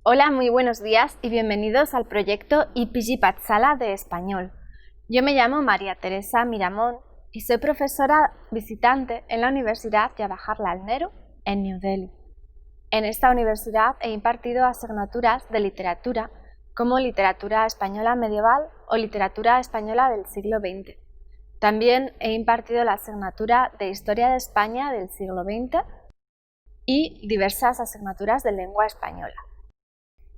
Hola, muy buenos días y bienvenidos al proyecto IPG Patsala de español. Yo me llamo María Teresa Miramón y soy profesora visitante en la Universidad Jawaharlal Nehru en New Delhi. En esta universidad he impartido asignaturas de literatura como literatura española medieval o literatura española del siglo XX. También he impartido la asignatura de Historia de España del siglo XX y diversas asignaturas de lengua española.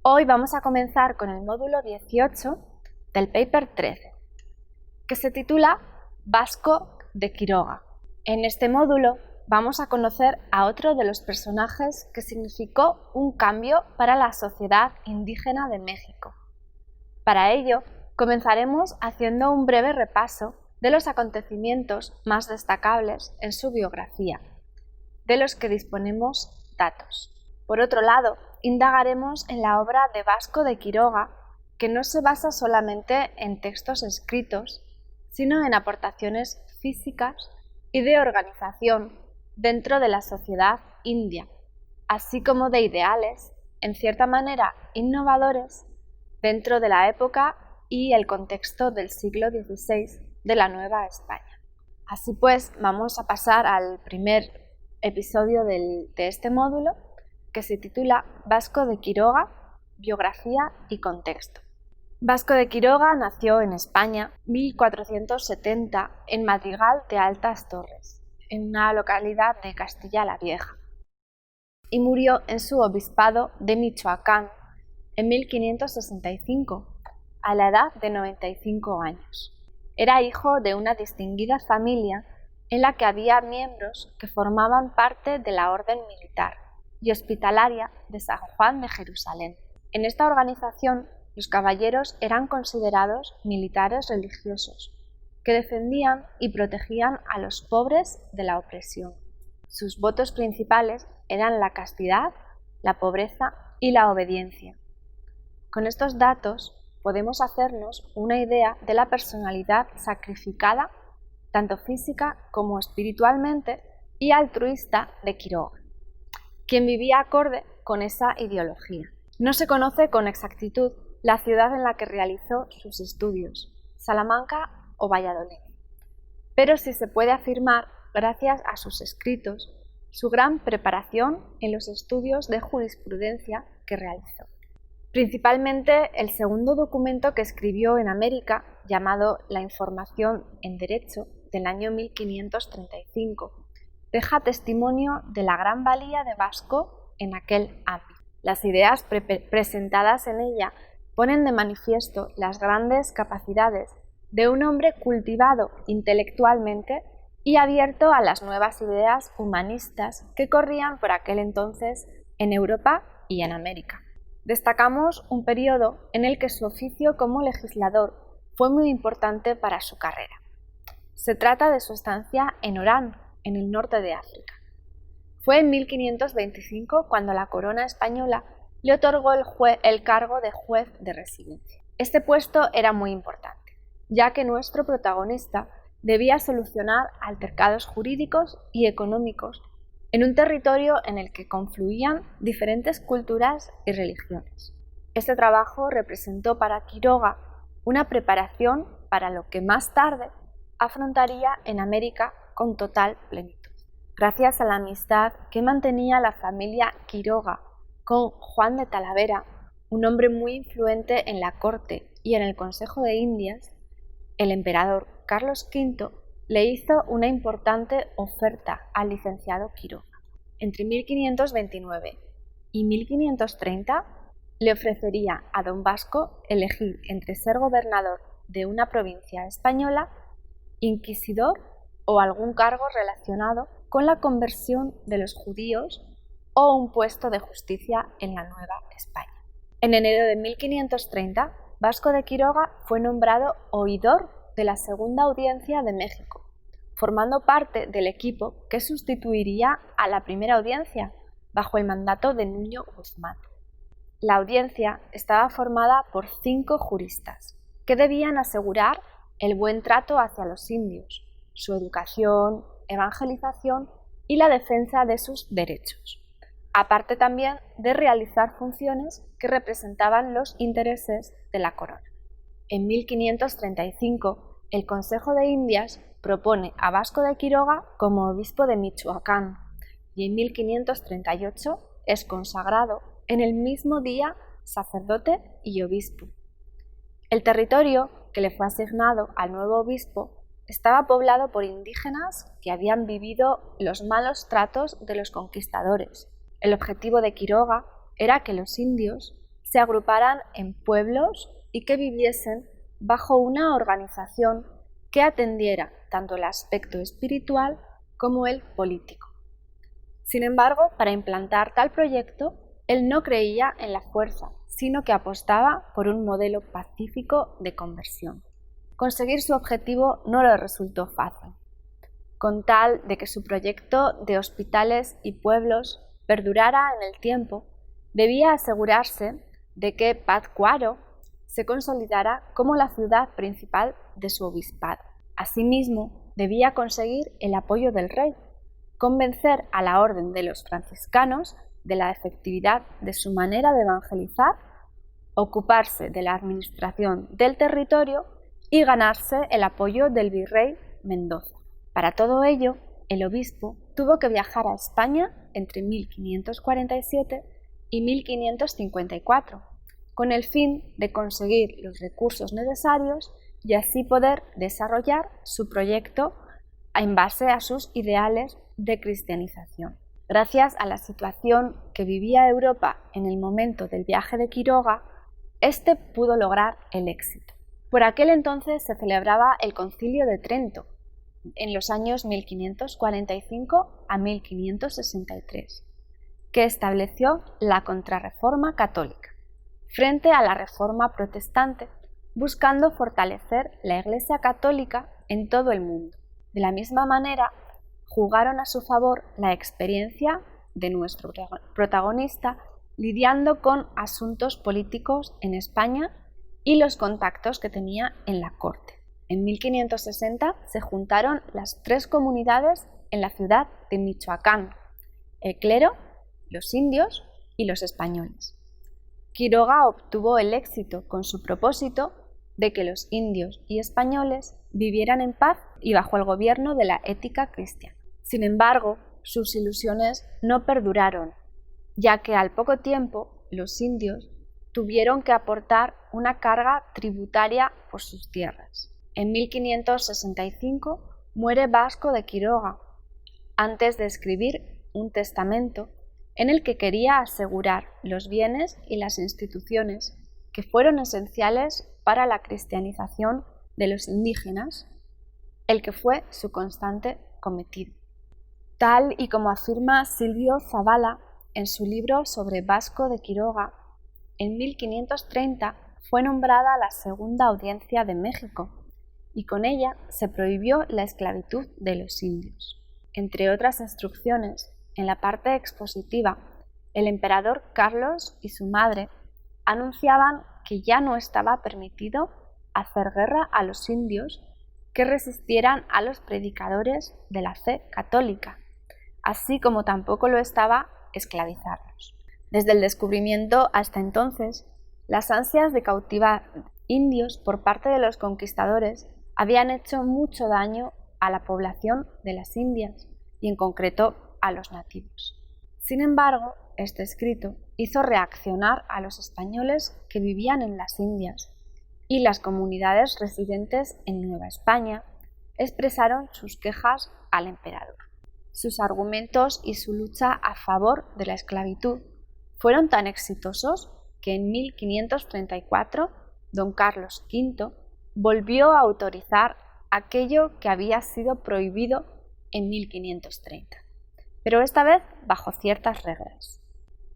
Hoy vamos a comenzar con el módulo 18 del paper 13, que se titula Vasco de Quiroga. En este módulo vamos a conocer a otro de los personajes que significó un cambio para la sociedad indígena de México. Para ello, comenzaremos haciendo un breve repaso de los acontecimientos más destacables en su biografía, de los que disponemos datos. Por otro lado, indagaremos en la obra de Vasco de Quiroga, que no se basa solamente en textos escritos, sino en aportaciones físicas y de organización dentro de la sociedad india, así como de ideales, en cierta manera innovadores, dentro de la época y el contexto del siglo XVI de la Nueva España. Así pues, vamos a pasar al primer episodio de este módulo, que se titula Vasco de Quiroga, biografía y contexto. Vasco de Quiroga nació en España en 1470 en Madrigal de Altas Torres, en una localidad de Castilla la Vieja, y murió en su obispado de Michoacán en 1565, a la edad de 95 años. Era hijo de una distinguida familia en la que había miembros que formaban parte de la orden militar y hospitalaria de San Juan de Jerusalén. En esta organización, los caballeros eran considerados militares religiosos, que defendían y protegían a los pobres de la opresión. Sus votos principales eran la castidad, la pobreza y la obediencia. Con estos datos podemos hacernos una idea de la personalidad sacrificada, tanto física como espiritualmente, y altruista de Quiroga, quien vivía acorde con esa ideología. No se conoce con exactitud la ciudad en la que realizó sus estudios, Salamanca o Valladolid, pero sí se puede afirmar, gracias a sus escritos, su gran preparación en los estudios de jurisprudencia que realizó. Principalmente el segundo documento que escribió en América, llamado La Información en Derecho, del año 1535, deja testimonio de la gran valía de Vasco en aquel ámbito. Las ideas presentadas en ella ponen de manifiesto las grandes capacidades de un hombre cultivado intelectualmente y abierto a las nuevas ideas humanistas que corrían por aquel entonces en Europa y en América. Destacamos un periodo en el que su oficio como legislador fue muy importante para su carrera. Se trata de su estancia en Orán, en el norte de África. Fue en 1525 cuando la corona española le otorgó el cargo de juez de residencia. Este puesto era muy importante, ya que nuestro protagonista debía solucionar altercados jurídicos y económicos en un territorio en el que confluían diferentes culturas y religiones. Este trabajo representó para Quiroga una preparación para lo que más tarde afrontaría en América con total plenitud. Gracias a la amistad que mantenía la familia Quiroga con Juan de Talavera, un hombre muy influente en la corte y en el Consejo de Indias, el emperador Carlos V le hizo una importante oferta al licenciado Quiroga. Entre 1529 y 1530 le ofrecería a don Vasco elegir entre ser gobernador de una provincia española, inquisidor o algún cargo relacionado con la conversión de los judíos o un puesto de justicia en la Nueva España. En enero de 1530, Vasco de Quiroga fue nombrado oidor de la Segunda Audiencia de México, formando parte del equipo que sustituiría a la primera audiencia bajo el mandato de Nuño Guzmán. La audiencia estaba formada por 5 juristas que debían asegurar el buen trato hacia los indios, su educación, evangelización y la defensa de sus derechos. aparte también de realizar funciones que representaban los intereses de la corona. En 1535, el Consejo de Indias propone a Vasco de Quiroga como obispo de Michoacán y en 1538 es consagrado en el mismo día sacerdote y obispo. El territorio que le fue asignado al nuevo obispo estaba poblado por indígenas que habían vivido los malos tratos de los conquistadores. El objetivo de Quiroga era que los indios se agruparan en pueblos y que viviesen bajo una organización que atendiera tanto el aspecto espiritual como el político. Sin embargo, para implantar tal proyecto, él no creía en la fuerza, sino que apostaba por un modelo pacífico de conversión. Conseguir su objetivo no le resultó fácil, con tal de que su proyecto de hospitales y pueblos perdurara en el tiempo, debía asegurarse de que Pátzcuaro se consolidara como la ciudad principal de su obispado. Asimismo, debía conseguir el apoyo del rey, convencer a la orden de los franciscanos de la efectividad de su manera de evangelizar, ocuparse de la administración del territorio y ganarse el apoyo del virrey Mendoza. Para todo ello, el obispo tuvo que viajar a España entre 1547 y 1554, con el fin de conseguir los recursos necesarios y así poder desarrollar su proyecto en base a sus ideales de cristianización. Gracias a la situación que vivía Europa en el momento del viaje de Quiroga, este pudo lograr el éxito. Por aquel entonces se celebraba el Concilio de Trento, en los años 1545 a 1563, que estableció la Contrarreforma católica, frente a la Reforma protestante, buscando fortalecer la Iglesia católica en todo el mundo. De la misma manera, jugaron a su favor la experiencia de nuestro protagonista lidiando con asuntos políticos en España y los contactos que tenía en la corte. En 1560 se juntaron las tres comunidades en la ciudad de Michoacán: el clero, los indios y los españoles. Quiroga obtuvo el éxito con su propósito de que los indios y españoles vivieran en paz y bajo el gobierno de la ética cristiana. Sin embargo, sus ilusiones no perduraron, ya que al poco tiempo los indios tuvieron que aportar una carga tributaria por sus tierras. En 1565 muere Vasco de Quiroga, antes de escribir un testamento en el que quería asegurar los bienes y las instituciones que fueron esenciales para la cristianización de los indígenas, el que fue su constante cometido. Tal y como afirma Silvio Zavala en su libro sobre Vasco de Quiroga, en 1530 fue nombrada la Segunda Audiencia de México y con ella se prohibió la esclavitud de los indios. Entre otras instrucciones, en la parte expositiva, el emperador Carlos y su madre anunciaban que ya no estaba permitido hacer guerra a los indios que resistieran a los predicadores de la fe católica, así como tampoco lo estaba esclavizarlos. Desde el descubrimiento hasta entonces, las ansias de cautivar indios por parte de los conquistadores habían hecho mucho daño a la población de las Indias y en concreto a los nativos. Sin embargo, este escrito hizo reaccionar a los españoles que vivían en las Indias y las comunidades residentes en Nueva España expresaron sus quejas al emperador. Sus argumentos y su lucha a favor de la esclavitud fueron tan exitosos que en 1534 don Carlos V volvió a autorizar aquello que había sido prohibido en 1530, pero esta vez bajo ciertas reglas.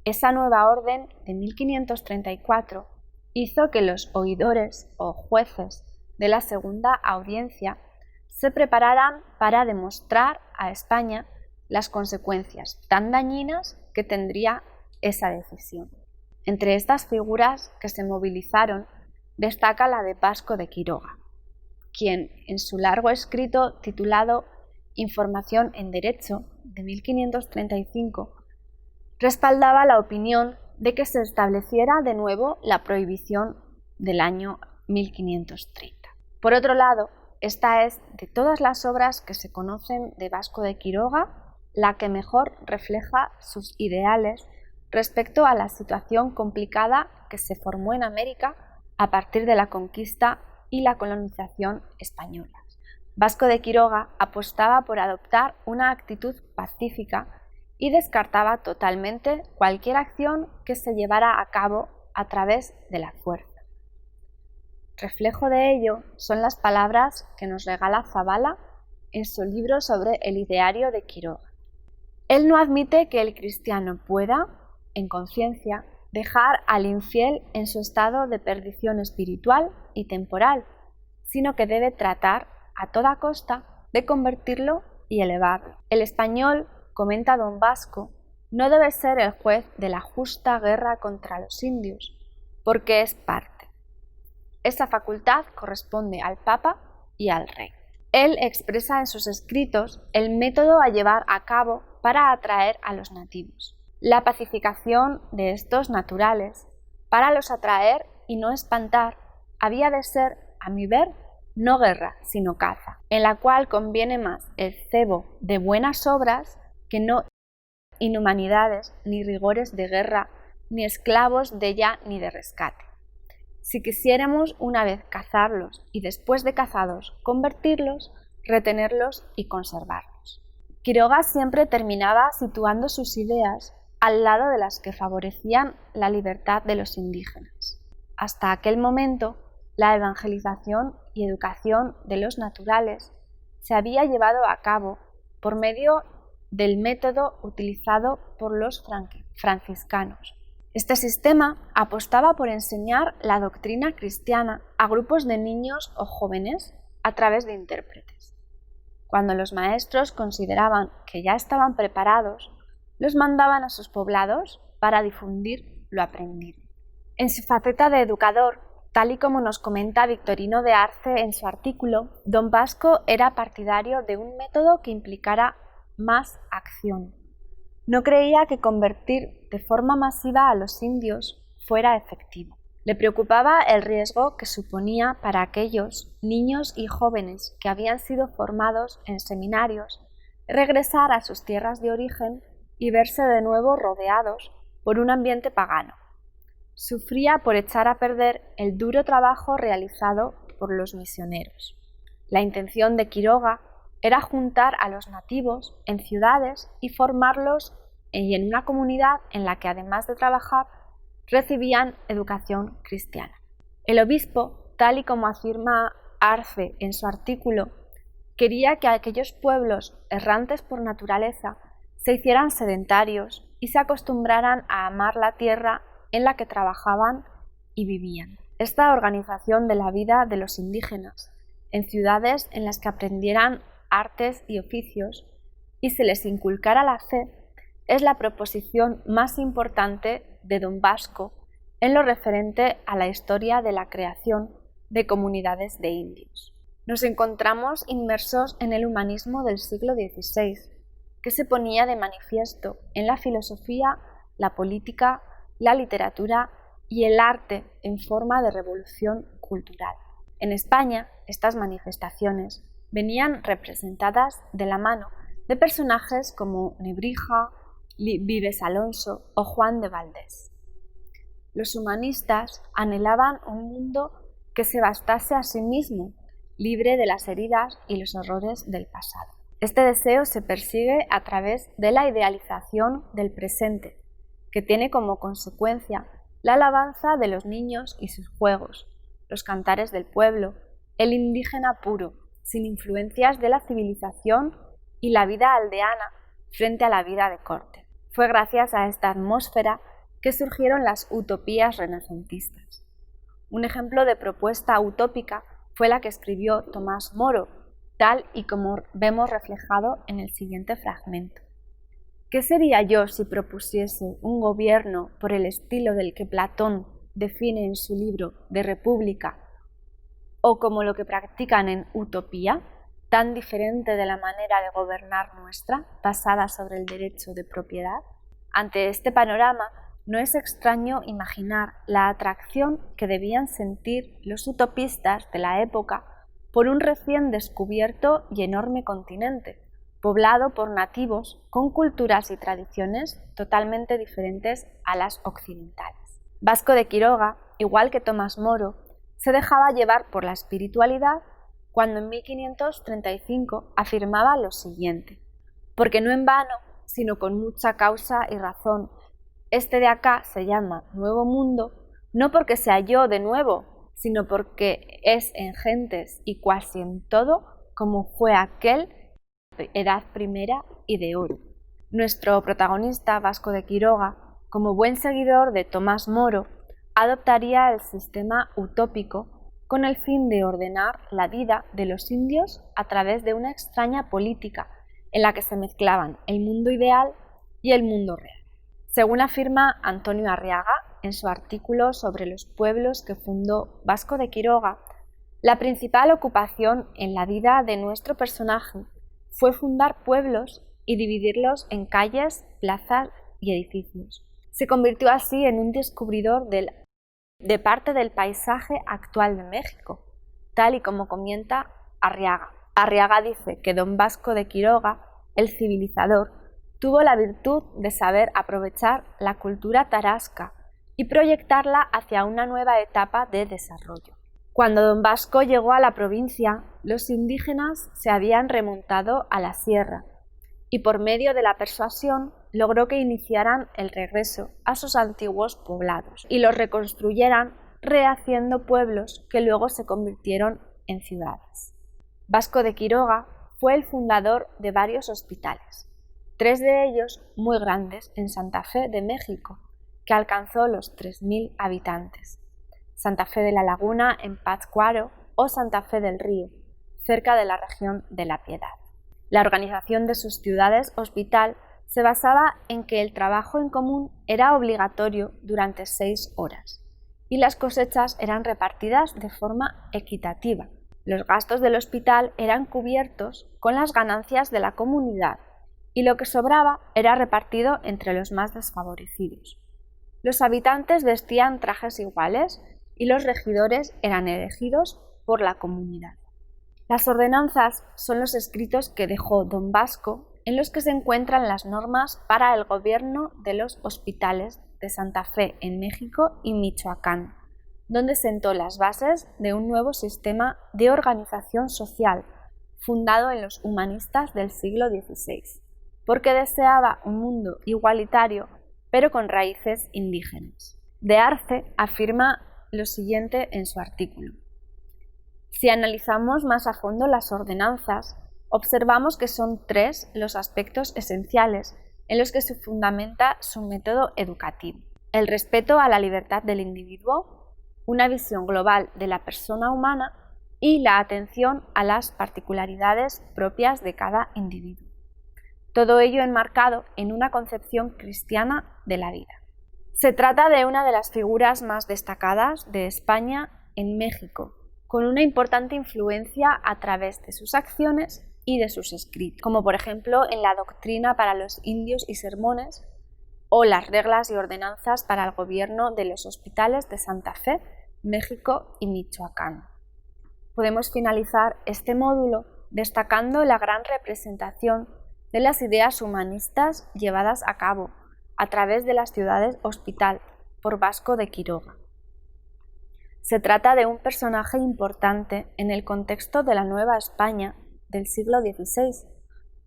Esa nueva orden de 1534 hizo que los oidores o jueces de la Segunda Audiencia se prepararan para demostrar a España las consecuencias tan dañinas que tendría esa decisión. Entre estas figuras que se movilizaron destaca la de Vasco de Quiroga, quien en su largo escrito titulado Información en Derecho de 1535 respaldaba la opinión de que se estableciera de nuevo la prohibición del año 1530. Por otro lado, esta es, de todas las obras que se conocen de Vasco de Quiroga, la que mejor refleja sus ideales respecto a la situación complicada que se formó en América a partir de la conquista y la colonización española. Vasco de Quiroga apostaba por adoptar una actitud pacífica y descartaba totalmente cualquier acción que se llevara a cabo a través de la fuerza. Reflejo de ello son las palabras que nos regala Zabala en su libro sobre el ideario de Quiroga. Él no admite que el cristiano pueda, en conciencia, dejar al infiel en su estado de perdición espiritual y temporal, sino que debe tratar a toda costa de convertirlo y elevarlo. El español, comenta don Vasco, no debe ser el juez de la justa guerra contra los indios, porque es parte. Esa facultad corresponde al Papa y al Rey. Él expresa en sus escritos el método a llevar a cabo para atraer a los nativos. La pacificación de estos naturales, para los atraer y no espantar, había de ser, a mi ver, no guerra, sino caza, en la cual conviene más el cebo de buenas obras que no inhumanidades, ni rigores de guerra, ni esclavos de ella ni de rescate. Si quisiéramos una vez cazarlos y después de cazados convertirlos, retenerlos y conservarlos. Quiroga siempre terminaba situando sus ideas al lado de las que favorecían la libertad de los indígenas. Hasta aquel momento, la evangelización y educación de los naturales se había llevado a cabo por medio del método utilizado por los franciscanos. Este sistema apostaba por enseñar la doctrina cristiana a grupos de niños o jóvenes a través de intérpretes. Cuando los maestros consideraban que ya estaban preparados, los mandaban a sus poblados para difundir lo aprendido. En su faceta de educador, tal y como nos comenta Victorino de Arce en su artículo, don Vasco era partidario de un método que implicara más acción. No creía que convertir de forma masiva a los indios fuera efectivo. Le preocupaba el riesgo que suponía para aquellos niños y jóvenes que habían sido formados en seminarios regresar a sus tierras de origen y verse de nuevo rodeados por un ambiente pagano. Sufría por echar a perder el duro trabajo realizado por los misioneros. La intención de Quiroga era juntar a los nativos en ciudades y formarlos en una comunidad en la que, además de trabajar, recibían educación cristiana. El obispo, tal y como afirma Arce en su artículo, quería que aquellos pueblos errantes por naturaleza se hicieran sedentarios y se acostumbraran a amar la tierra en la que trabajaban y vivían. Esta organización de la vida de los indígenas en ciudades en las que aprendieran artes y oficios y se les inculcara la fe es la proposición más importante de don Vasco en lo referente a la historia de la creación de comunidades de indios. Nos encontramos inmersos en el humanismo del siglo XVI, que se ponía de manifiesto en la filosofía, la política, la literatura y el arte en forma de revolución cultural. En España, estas manifestaciones venían representadas de la mano de personajes como Nebrija, Vives Alonso o Juan de Valdés. Los humanistas anhelaban un mundo que se bastase a sí mismo, libre de las heridas y los horrores del pasado. Este deseo se persigue a través de la idealización del presente, que tiene como consecuencia la alabanza de los niños y sus juegos, los cantares del pueblo, el indígena puro, sin influencias de la civilización y la vida aldeana frente a la vida de corte. Fue gracias a esta atmósfera que surgieron las utopías renacentistas. Un ejemplo de propuesta utópica fue la que escribió Tomás Moro, tal y como vemos reflejado en el siguiente fragmento. ¿Qué sería yo si propusiese un gobierno por el estilo del que Platón define en su libro de República, o como lo que practican en Utopía, tan diferente de la manera de gobernar nuestra, basada sobre el derecho de propiedad? Ante este panorama, no es extraño imaginar la atracción que debían sentir los utopistas de la época por un recién descubierto y enorme continente, poblado por nativos con culturas y tradiciones totalmente diferentes a las occidentales. Vasco de Quiroga, igual que Tomás Moro, se dejaba llevar por la espiritualidad cuando en 1535 afirmaba lo siguiente: porque no en vano, sino con mucha causa y razón, este de acá se llama Nuevo Mundo, no porque se halló de nuevo, sino porque es en gentes y cuasi en todo como fue aquel edad primera y de oro. Nuestro protagonista, Vasco de Quiroga, como buen seguidor de Tomás Moro, adoptaría el sistema utópico con el fin de ordenar la vida de los indios a través de una extraña política en la que se mezclaban el mundo ideal y el mundo real. Según afirma Antonio Arriaga en su artículo sobre los pueblos que fundó Vasco de Quiroga, la principal ocupación en la vida de nuestro personaje fue fundar pueblos y dividirlos en calles, plazas y edificios. Se convirtió así en un descubridor de parte del paisaje actual de México, tal y como comenta Arriaga. Arriaga dice que don Vasco de Quiroga, el civilizador, tuvo la virtud de saber aprovechar la cultura tarasca y proyectarla hacia una nueva etapa de desarrollo. Cuando don Vasco llegó a la provincia, los indígenas se habían remontado a la sierra y por medio de la persuasión logró que iniciaran el regreso a sus antiguos poblados y los reconstruyeran rehaciendo pueblos que luego se convirtieron en ciudades. Vasco de Quiroga fue el fundador de varios hospitales, 3 de ellos muy grandes en Santa Fe de México, que alcanzó los 3.000 habitantes. Santa Fe de la Laguna en Pátzcuaro o Santa Fe del Río, cerca de la región de La Piedad. La organización de sus ciudades hospital se basaba en que el trabajo en común era obligatorio durante 6 horas y las cosechas eran repartidas de forma equitativa. Los gastos del hospital eran cubiertos con las ganancias de la comunidad y lo que sobraba era repartido entre los más desfavorecidos. Los habitantes vestían trajes iguales y los regidores eran elegidos por la comunidad. Las ordenanzas son los escritos que dejó don Vasco en los que se encuentran las normas para el gobierno de los hospitales de Santa Fe en México y Michoacán, donde sentó las bases de un nuevo sistema de organización social fundado en los humanistas del siglo XVI, porque deseaba un mundo igualitario, pero con raíces indígenas. De Arce afirma lo siguiente en su artículo: si analizamos más a fondo las ordenanzas, observamos que son 3 los aspectos esenciales en los que se fundamenta su método educativo: el respeto a la libertad del individuo, una visión global de la persona humana y la atención a las particularidades propias de cada individuo. Todo ello enmarcado en una concepción cristiana de la vida. Se trata de una de las figuras más destacadas de España en México, con una importante influencia a través de sus acciones y de sus escritos, como por ejemplo en la doctrina para los indios y sermones o las reglas y ordenanzas para el gobierno de los hospitales de Santa Fe, México y Michoacán. Podemos finalizar este módulo destacando la gran representación de las ideas humanistas llevadas a cabo a través de las ciudades hospital por Vasco de Quiroga. Se trata de un personaje importante en el contexto de la Nueva España del siglo XVI,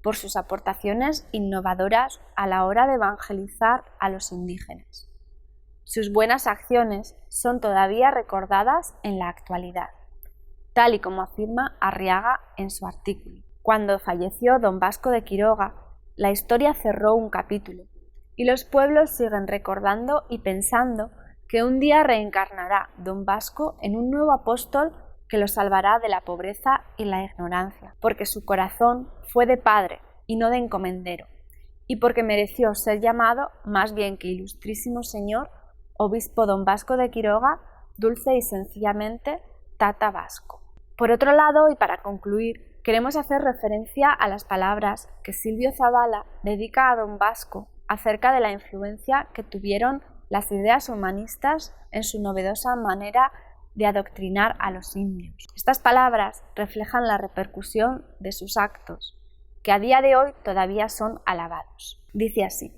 por sus aportaciones innovadoras a la hora de evangelizar a los indígenas. Sus buenas acciones son todavía recordadas en la actualidad, tal y como afirma Arriaga en su artículo. Cuando falleció don Vasco de Quiroga, la historia cerró un capítulo, y los pueblos siguen recordando y pensando que un día reencarnará don Vasco en un nuevo apóstol que lo salvará de la pobreza y la ignorancia, porque su corazón fue de padre y no de encomendero, y porque mereció ser llamado, más bien que ilustrísimo señor, obispo don Vasco de Quiroga, dulce y sencillamente Tata Vasco. Por otro lado, y para concluir, queremos hacer referencia a las palabras que Silvio Zavala dedica a don Vasco acerca de la influencia que tuvieron las ideas humanistas en su novedosa manera de adoctrinar a los indios. Estas palabras reflejan la repercusión de sus actos, que a día de hoy todavía son alabados. Dice así: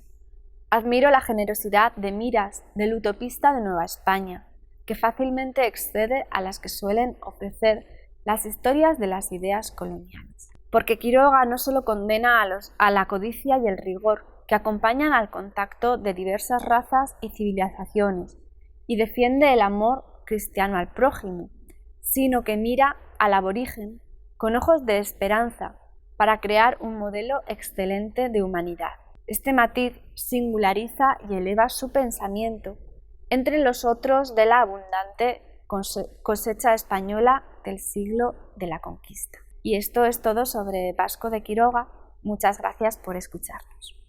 admiro la generosidad de miras del utopista de Nueva España, que fácilmente excede a las que suelen ofrecer las historias de las ideas coloniales. Porque Quiroga no solo condena a la codicia y el rigor que acompañan al contacto de diversas razas y civilizaciones, y defiende el amor cristiano al prójimo, sino que mira al aborigen con ojos de esperanza para crear un modelo excelente de humanidad. Este matiz singulariza y eleva su pensamiento entre los otros de la abundante cosecha española del siglo de la conquista. Y esto es todo sobre Vasco de Quiroga. Muchas gracias por escucharnos.